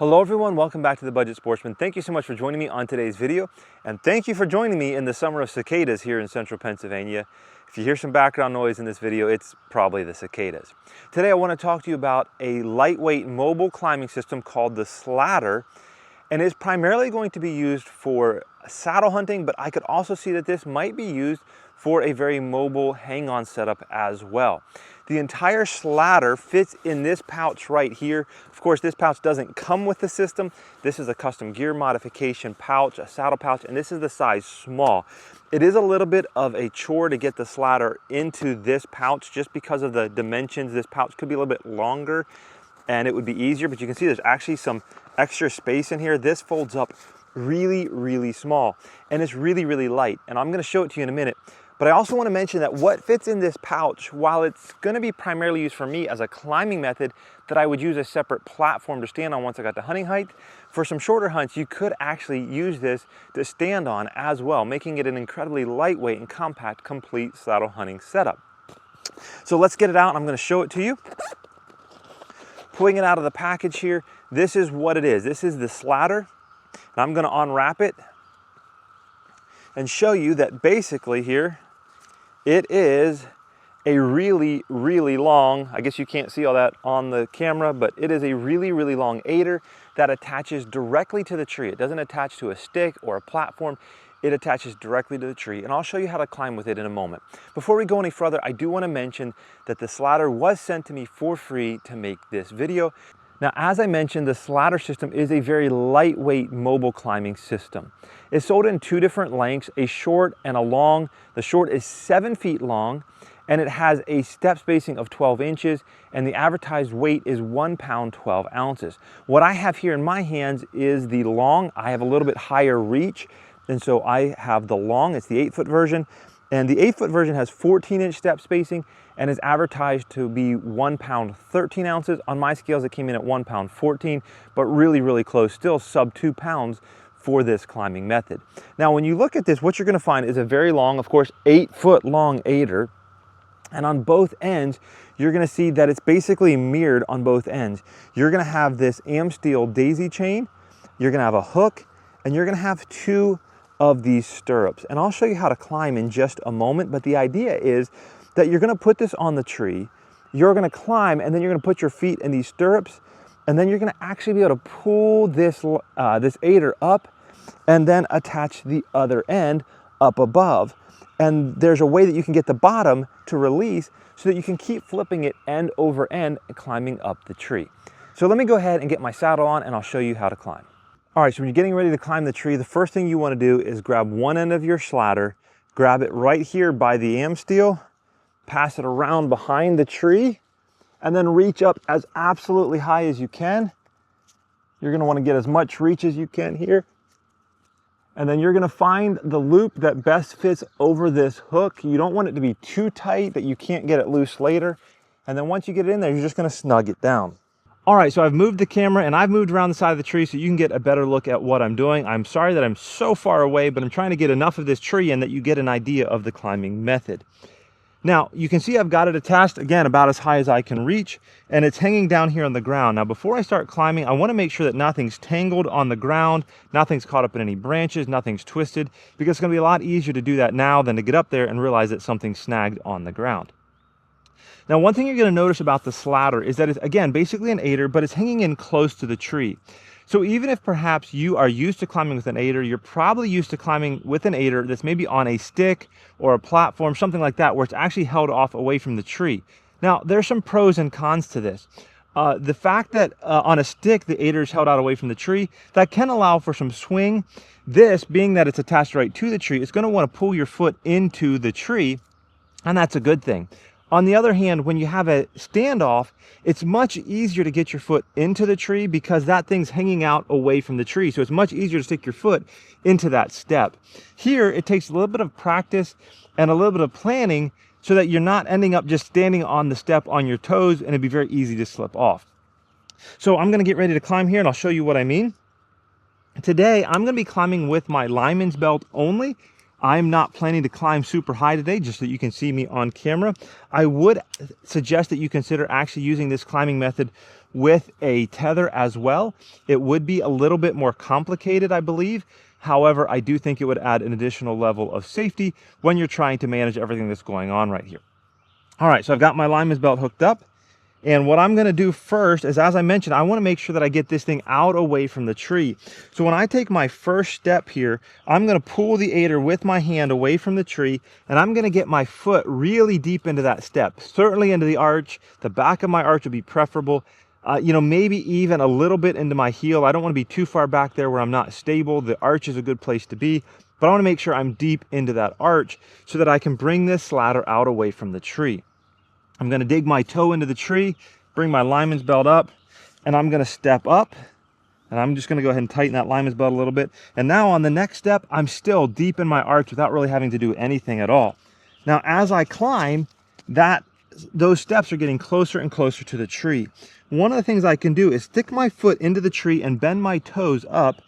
Hello everyone, welcome back to The Budget Sportsman. Thank you so much for joining me on today's video, and thank you for joining me in the summer of cicadas here in central Pennsylvania. If you hear some background noise in this video, it's probably the cicadas. Today I want to talk to you about a lightweight mobile climbing system called the Sladder, and it's primarily going to be used for saddle hunting, but I could also see that this might be used for a very mobile hang-on setup as well. The entire Sladder fits in this pouch right here. Of course, this pouch doesn't come with the system. This is a custom gear modification pouch, a saddle pouch, and this is the size small. It is a little bit of a chore to get the Sladder into this pouch just because of the dimensions. This pouch could be a little bit longer and it would be easier, but you can see there's actually some extra space in here. This folds up really small and it's really light, and I'm going to show it to you in a minute. But I also want to mention that what fits in this pouch, while it's going to be primarily used for me as a climbing method that I would use a separate platform to stand on once I got to hunting height, for some shorter hunts you could actually use this to stand on as well, making it an incredibly lightweight and compact complete saddle hunting setup. So let's get it out and I'm going to show it to you. Pulling it out of the package here, this is what it is. This is the Sladder, and I'm going to unwrap it and show you that basically here it is a really long, I guess you can't see all that on the camera, but it is a really long aider that attaches directly to the tree. It doesn't attach to a stick or a platform. It attaches directly to the tree, and I'll show you how to climb with it in a moment. Before we go any further, I do want to mention that the Sladder was sent to me for free to make this video. Now, as I mentioned, the Sladder system is a very lightweight mobile climbing system. It's sold in two different lengths, a short and a long. The short is 7 feet long, and it has a step spacing of 12 inches, and the advertised weight is 1 pound 12 ounces. What I have here in my hands is the long. I have a little bit higher reach, and so I have the long. It's the 8-foot version, and the 8-foot version has 14-inch step spacing and is advertised to be 1 pound 13 ounces. On my scales, it came in at 1 pound 14, but really close, still sub 2 pounds for this climbing method. Now, when you look at this, what you're going to find is a very long, of course, 8-foot long aider, and on both ends, you're going to see that it's basically mirrored on both ends. You're going to have this steel daisy chain, you're going to have a hook, and you're going to have 2 of these stirrups. And I'll show you how to climb in just a moment, but the idea is that you're going to put this on the tree, you're going to climb, and then you're going to put your feet in these stirrups, and then you're going to actually be able to pull this this aider up and then attach the other end up above. And there's a way that you can get the bottom to release so that you can keep flipping it end over end and climbing up the tree. So let me go ahead and get my saddle on and I'll show you how to climb. All right, so when you're getting ready to climb the tree, the first thing you want to do is grab one end of your Sladder, grab it right here by the steel, pass it around behind the tree, and then reach up as absolutely high as you can. You're going to want to get as much reach as you can here. And then you're going to find the loop that best fits over this hook. You don't want it to be too tight that you can't get it loose later. And then once you get it in there, you're just going to snug it down. All right, so I've moved the camera and I've moved around the side of the tree so you can get a better look at what I'm doing. I'm sorry that I'm so far away, but I'm trying to get enough of this tree in that you get an idea of the climbing method. Now, you can see I've got it attached, again, about as high as I can reach, and it's hanging down here on the ground. Now, before I start climbing, I want to make sure that nothing's tangled on the ground, nothing's caught up in any branches, nothing's twisted, because it's going to be a lot easier to do that now than to get up there and realize that something's snagged on the ground. Now, one thing you're going to notice about the Sladder is that it's, again, basically an aider, but it's hanging in close to the tree. So even if perhaps you are used to climbing with an aider, you're probably used to climbing with an aider that's maybe on a stick or a platform, something like that, where it's actually held off away from the tree. Now, there's some pros and cons to this. The fact that on a stick, the aider is held out away from the tree, that can allow for some swing. This, being that it's attached right to the tree, it's going to want to pull your foot into the tree, and that's a good thing. On the other hand, when you have a standoff, it's much easier to get your foot into the tree because that thing's hanging out away from the tree. So it's much easier to stick your foot into that step. Here, it takes a little bit of practice and a little bit of planning so that you're not ending up just standing on the step on your toes, and it'd be very easy to slip off. So I'm going to get ready to climb here and I'll show you what I mean. Today, I'm going to be climbing with my lineman's belt only. I'm not planning to climb super high today, just so you can see me on camera. I would suggest that you consider actually using this climbing method with a tether as well. It would be a little bit more complicated, I believe. However, I do think it would add an additional level of safety when you're trying to manage everything that's going on right here. All right, so I've got my lineman's belt hooked up. And what I'm gonna do first is, as I mentioned, I wanna make sure that I get this thing out away from the tree. So when I take my first step here, I'm gonna pull the aider with my hand away from the tree, and I'm gonna get my foot really deep into that step, certainly into the arch. The back of my arch would be preferable. You know, maybe even a little bit into my heel. I don't wanna be too far back there where I'm not stable. The arch is a good place to be, but I wanna make sure I'm deep into that arch so that I can bring this sladder out away from the tree. I'm gonna dig my toe into the tree, bring my lineman's belt up, and I'm gonna step up, and I'm just gonna go ahead and tighten that lineman's belt a little bit. And now on the next step, I'm still deep in my arch without really having to do anything at all. Now, as I climb, those steps are getting closer and closer to the tree. One of the things I can do is stick my foot into the tree and bend my toes up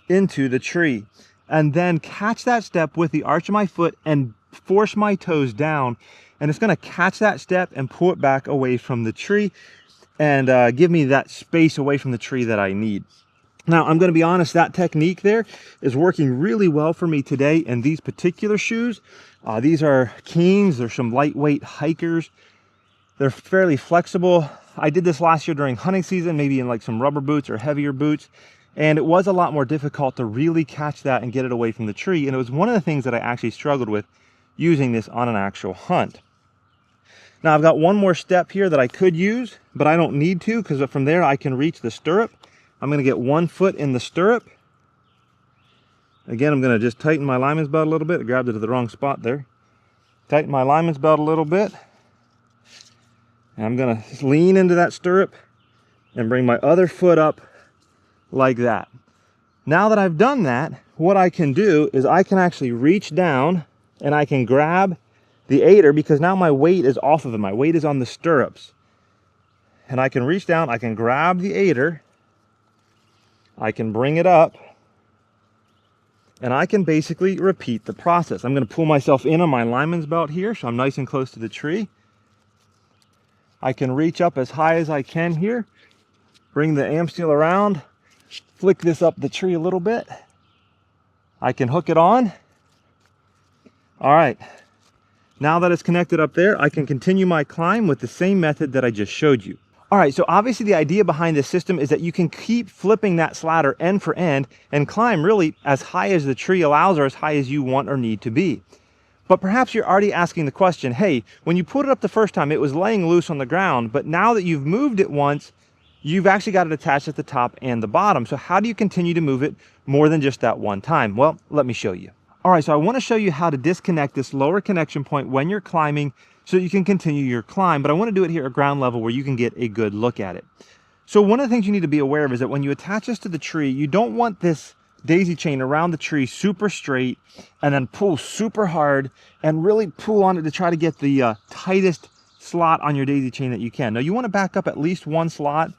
into the tree, and then catch that step with the arch of my foot and force my toes down. And it's gonna catch that step and pull it back away from the tree and give me that space away from the tree that I need. Now, I'm gonna be honest, that technique there is working really well for me today in these particular shoes. These are Keens, they're some lightweight hikers. They're fairly flexible. I did this last year during hunting season, maybe in like some rubber boots or heavier boots. And it was a lot more difficult to really catch that and get it away from the tree. And it was one of the things that I actually struggled with using this on an actual hunt. Now I've got one more step here that I could use, but I don't need to, because from there I can reach the stirrup. I'm gonna get one foot in the stirrup. Again, I'm gonna just tighten my lineman's belt a little bit. I grabbed it at the wrong spot there. Tighten my lineman's belt a little bit. And I'm gonna lean into that stirrup and bring my other foot up like that. Now that I've done that, what I can do is I can actually reach down and I can grab the aider, because now my weight is off of it. My weight is on the stirrups. And I can reach down, I can grab the aider, I can bring it up, and I can basically repeat the process. I'm gonna pull myself in on my lineman's belt here, so I'm nice and close to the tree. I can reach up as high as I can here, bring the am steel around, flick this up the tree a little bit. I can hook it on. All right. Now that it's connected up there, I can continue my climb with the same method that I just showed you. All right, so obviously the idea behind this system is that you can keep flipping that sladder end for end and climb really as high as the tree allows or as high as you want or need to be. But perhaps you're already asking the question, hey, when you put it up the first time, it was laying loose on the ground, but now that you've moved it once, you've actually got it attached at the top and the bottom. So how do you continue to move it more than just that one time? Well, let me show you. All right, so I want to show you how to disconnect this lower connection point when you're climbing so you can continue your climb, but I want to do it here at ground level where you can get a good look at it. So one of the things you need to be aware of is that when you attach this to the tree, you don't want this daisy chain around the tree super straight and then pull super hard and really pull on it to try to get the tightest slot on your daisy chain that you can. Now you want to back up at least one slot.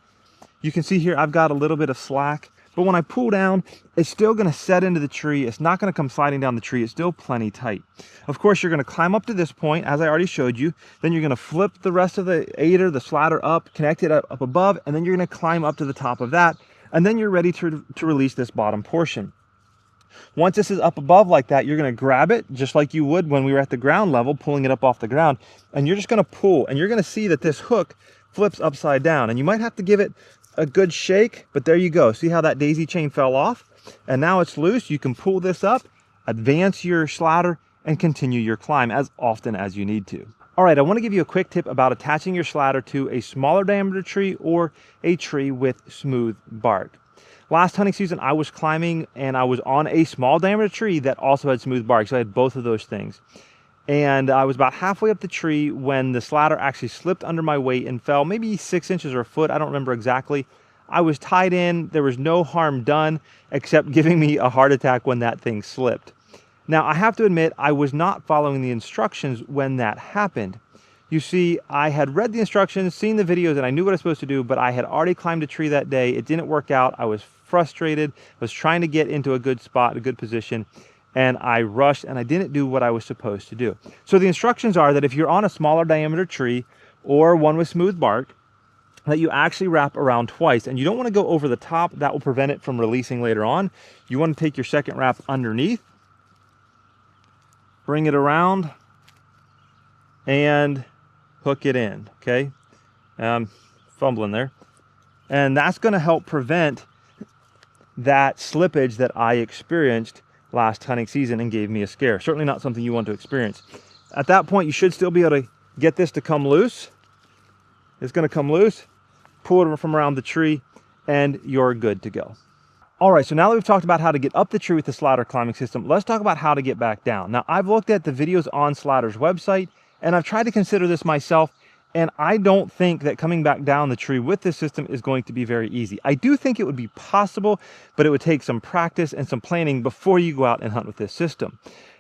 You can see here I've got a little bit of slack. But when I pull down, it's still going to set into the tree. It's not going to come sliding down the tree. It's still plenty tight. Of course, you're going to climb up to this point, as I already showed you. Then you're going to flip the rest of the aider, the sladder up, connect it up above, and then you're going to climb up to the top of that. And then you're ready to release this bottom portion. Once this is up above like that, you're going to grab it just like you would when we were at the ground level, pulling it up off the ground. And you're just going to pull, and you're going to see that this hook flips upside down. And you might have to give it a good shake, but there you go. See how that daisy chain fell off? And now it's loose. You can pull this up, advance your sladder, and continue your climb as often as you need to. All right, I want to give you a quick tip about attaching your sladder to a smaller diameter tree or a tree with smooth bark. Last hunting season, I was climbing and I was on a small diameter tree that also had smooth bark, so I had both of those things. And I was about halfway up the tree when the sladder actually slipped under my weight and fell maybe 6 inches or a foot. I don't remember exactly. I was tied in. There was no harm done except giving me a heart attack when that thing slipped. Now, I have to admit, I was not following the instructions when that happened. You see, I had read the instructions, seen the videos, and I knew what I was supposed to do, but I had already climbed a tree that day. It didn't work out. I was frustrated. I was trying to get into a good spot, a good position, and I rushed and I didn't do what I was supposed to do. So the instructions are that if you're on a smaller diameter tree or one with smooth bark, that you actually wrap around twice, and you don't want to go over the top. That will prevent it from releasing later on. You want to take your second wrap underneath, bring it around, and hook it in, okay? Fumbling there. And that's going to help prevent that slippage that I experienced last hunting season and gave me a scare. Certainly not something you want to experience. At that point, you should still be able to get this to come loose. It's going to come loose, pull it from around the tree, and you're good to go. All right, so now that we've talked about how to get up the tree with the Sladder climbing system, let's talk about how to get back down. Now, I've looked at the videos on Sladder's website, and I've tried to consider this myself, and I don't think that coming back down the tree with this system is going to be very easy. I do think it would be possible, but it would take some practice and some planning before you go out and hunt with this system.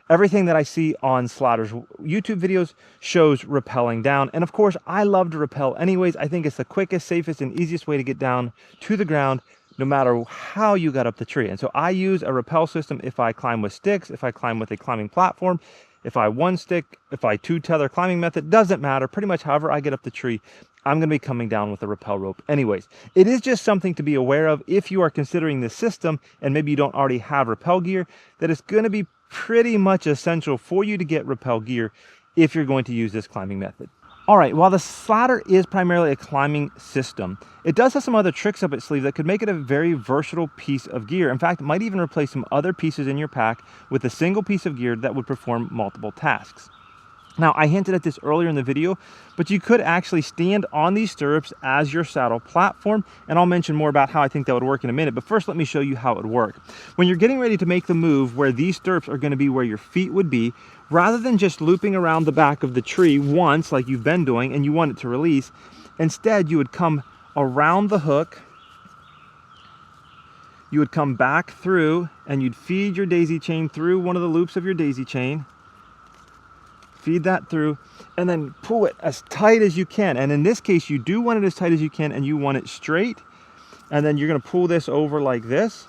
Everything that I see on Sladder's YouTube videos shows rappelling down. And of course, I love to rappel anyways. I think it's the quickest, safest, and easiest way to get down to the ground, no matter how you got up the tree. And so I use a rappel system if I climb with sticks, if I climb with a climbing platform, if I one stick, if I two tether climbing method, doesn't matter. Pretty much however I get up the tree, I'm going to be coming down with a rappel rope anyways. It is just something to be aware of if you are considering this system and maybe you don't already have rappel gear, that it's going to be pretty much essential for you to get rappel gear if you're going to use this climbing method. All right, while the Sladder is primarily a climbing system, it does have some other tricks up its sleeve that could make it a very versatile piece of gear. In fact, it might even replace some other pieces in your pack with a single piece of gear that would perform multiple tasks. Now, I hinted at this earlier in the video, but you could actually stand on these stirrups as your saddle platform, and I'll mention more about how I think that would work in a minute, but first let me show you how it would work. When you're getting ready to make the move where these stirrups are going to be where your feet would be, rather than just looping around the back of the tree once like you've been doing and you want it to release, instead you would come around the hook, you would come back through, and you'd feed your daisy chain through one of the loops of your daisy chain, feed that through, and then pull it as tight as you can. And in this case, you do want it as tight as you can, and you want it straight. And then you're going to pull this over like this.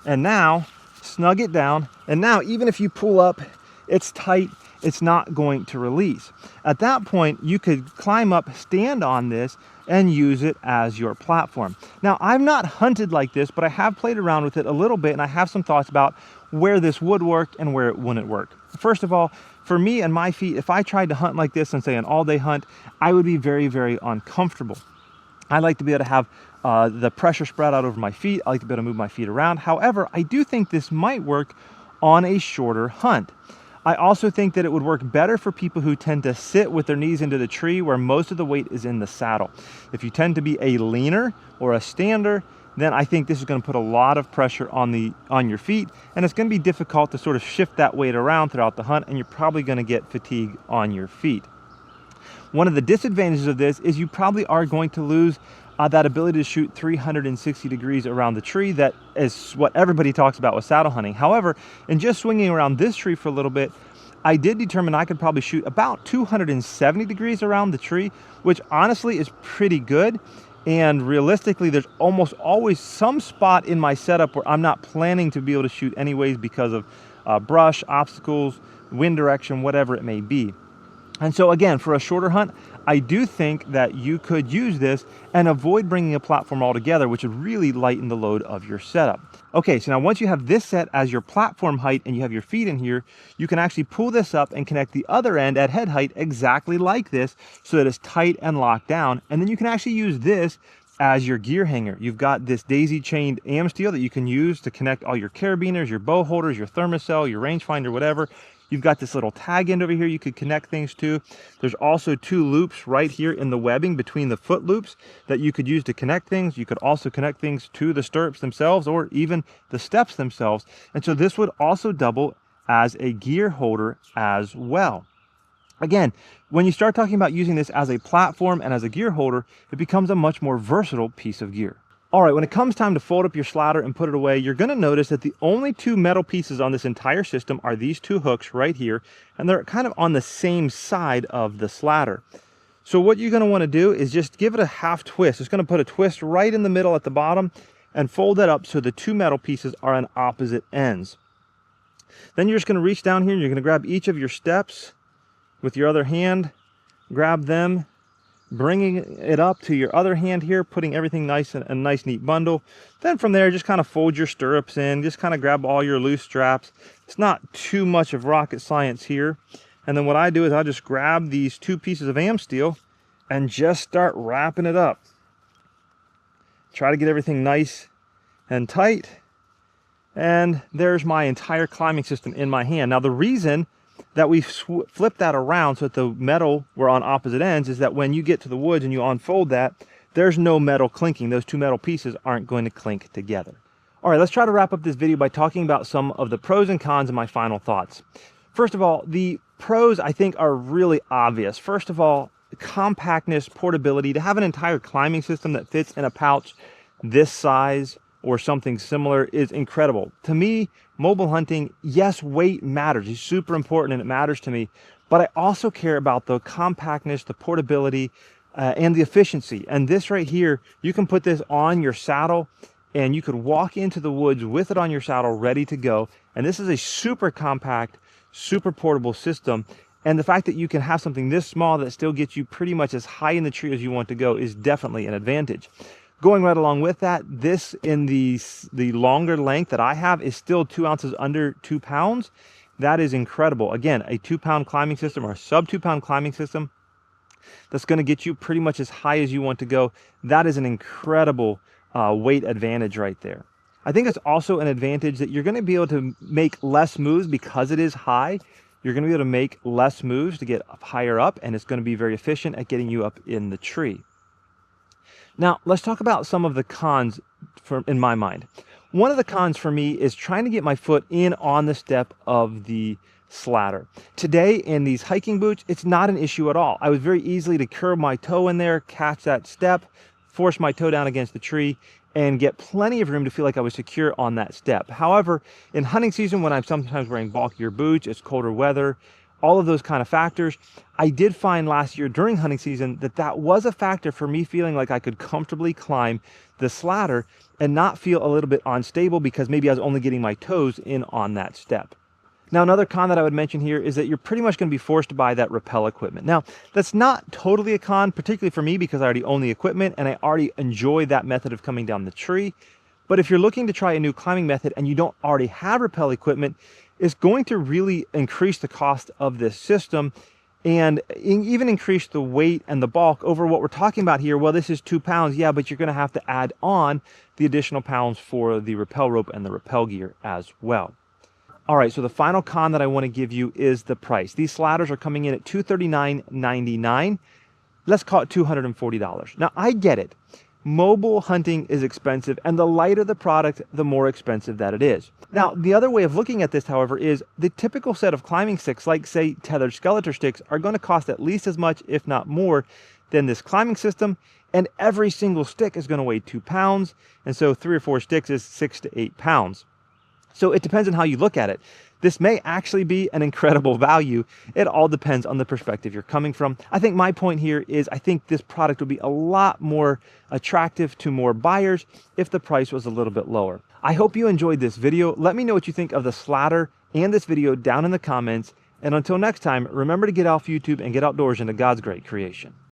And now, snug it down. And now, even if you pull up, it's tight, it's not going to release. At that point, you could climb up, stand on this, and use it as your platform. Now, I've not hunted like this, but I have played around with it a little bit, and I have some thoughts about where this would work and where it wouldn't work. First of all, for me and my feet, if I tried to hunt like this and say an all-day hunt, I would be very, very uncomfortable. I like to be able to have the pressure spread out over my feet. I like to be able to move my feet around. However, I do think this might work on a shorter hunt. I also think that it would work better for people who tend to sit with their knees into the tree where most of the weight is in the saddle. If you tend to be a leaner or a stander, then I think this is going to put a lot of pressure on your feet, and it's going to be difficult to sort of shift that weight around throughout the hunt, and you're probably going to get fatigue on your feet. One of the disadvantages of this is you probably are going to lose that ability to shoot 360 degrees around the tree. That is what everybody talks about with saddle hunting. However, in just swinging around this tree for a little bit, I did determine I could probably shoot about 270 degrees around the tree, which honestly is pretty good. And realistically, there's almost always some spot in my setup where I'm not planning to be able to shoot anyways because of brush, obstacles, wind direction, whatever it may be. And so again, for a shorter hunt, I do think that you could use this and avoid bringing a platform altogether, which would really lighten the load of your setup. Okay, so now once you have this set as your platform height and you have your feet in here, you can actually pull this up and connect the other end at head height exactly like this so that it's tight and locked down. And then you can actually use this as your gear hanger. You've got this daisy chained am steel that you can use to connect all your carabiners, your bow holders, your thermocell, your rangefinder, whatever. You've got this little tag end over here you could connect things to. There's also two loops right here in the webbing between the foot loops that you could use to connect things. You could also connect things to the stirrups themselves or even the steps themselves. And so this would also double as a gear holder as well. Again, when you start talking about using this as a platform and as a gear holder, it becomes a much more versatile piece of gear. All right, when it comes time to fold up your Sladder and put it away, you're going to notice that the only two metal pieces on this entire system are these two hooks right here, and they're kind of on the same side of the Sladder. So what you're going to want to do is just give it a half twist. It's going to put a twist right in the middle at the bottom and fold that up so the two metal pieces are on opposite ends. Then you're just going to reach down here and you're going to grab each of your steps with your other hand, grab them, bringing it up to your other hand here, putting everything nice in a nice neat bundle. Then from there, just kind of fold your stirrups in, just kind of grab all your loose straps. It's not too much of rocket science here. And then what I do is I'll just grab these 2 pieces of am steel and just start wrapping it up. Try to get everything nice and tight. And there's my entire climbing system in my hand. Now the reason that we flip that around so that the metal were on opposite ends is that when you get to the woods and you unfold that, there's no metal clinking. Those 2 metal pieces aren't going to clink together. All right, let's try to wrap up this video by talking about some of the pros and cons and my final thoughts. First of all, the pros I think are really obvious. First of all, compactness, portability. To have an entire climbing system that fits in a pouch this size or something similar is incredible. To me, mobile hunting, yes, weight matters. It's super important and it matters to me. But I also care about the compactness, the portability, and the efficiency. And this right here, you can put this on your saddle and you could walk into the woods with it on your saddle ready to go. And this is a super compact, super portable system. And the fact that you can have something this small that still gets you pretty much as high in the tree as you want to go is definitely an advantage. Going right along with that, this in the longer length that I have is still 2 ounces under 2 pounds. That is incredible. Again, a 2-pound climbing system or a sub 2-pound climbing system that's going to get you pretty much as high as you want to go. That is an incredible weight advantage right there. I think it's also an advantage that you're going to be able to make less moves because it is high. You're going to be able to make less moves to get higher up, and it's going to be very efficient at getting you up in the tree. Now, let's talk about some of the cons in my mind. One of the cons for me is trying to get my foot in on the step of the Sladder. Today, in these hiking boots, it's not an issue at all. I was very easily to curve my toe in there, catch that step, force my toe down against the tree, and get plenty of room to feel like I was secure on that step. However, in hunting season, when I'm sometimes wearing bulkier boots, it's colder weather, all of those kind of factors, I did find last year during hunting season that that was a factor for me feeling like I could comfortably climb the Sladder and not feel a little bit unstable because maybe I was only getting my toes in on that step. Now, another con that I would mention here is that you're pretty much going to be forced to buy that rappel equipment. Now, that's not totally a con, particularly for me because I already own the equipment and I already enjoy that method of coming down the tree. But if you're looking to try a new climbing method and you don't already have rappel equipment, it's going to really increase the cost of this system and even increase the weight and the bulk over what we're talking about here. Well, this is 2 pounds, yeah, but you're going to have to add on the additional pounds for the rappel rope and the rappel gear as well. All right, so the final con that I want to give you is the price. These Sladders are coming in at $239.99. Let's call it $240. Now, I get it. Mobile hunting is expensive, and the lighter the product, the more expensive that it is. Now, the other way of looking at this, however, is the typical set of climbing sticks, like, say, tethered skeleton sticks, are going to cost at least as much, if not more, than this climbing system, and every single stick is going to weigh 2 pounds, and so 3 or 4 sticks is 6 to 8 pounds. So it depends on how you look at it. This may actually be an incredible value. It all depends on the perspective you're coming from. I think my point here is I think this product would be a lot more attractive to more buyers if the price was a little bit lower. I hope you enjoyed this video. Let me know what you think of the Sladder and this video down in the comments. And until next time, remember to get off YouTube and get outdoors into God's great creation.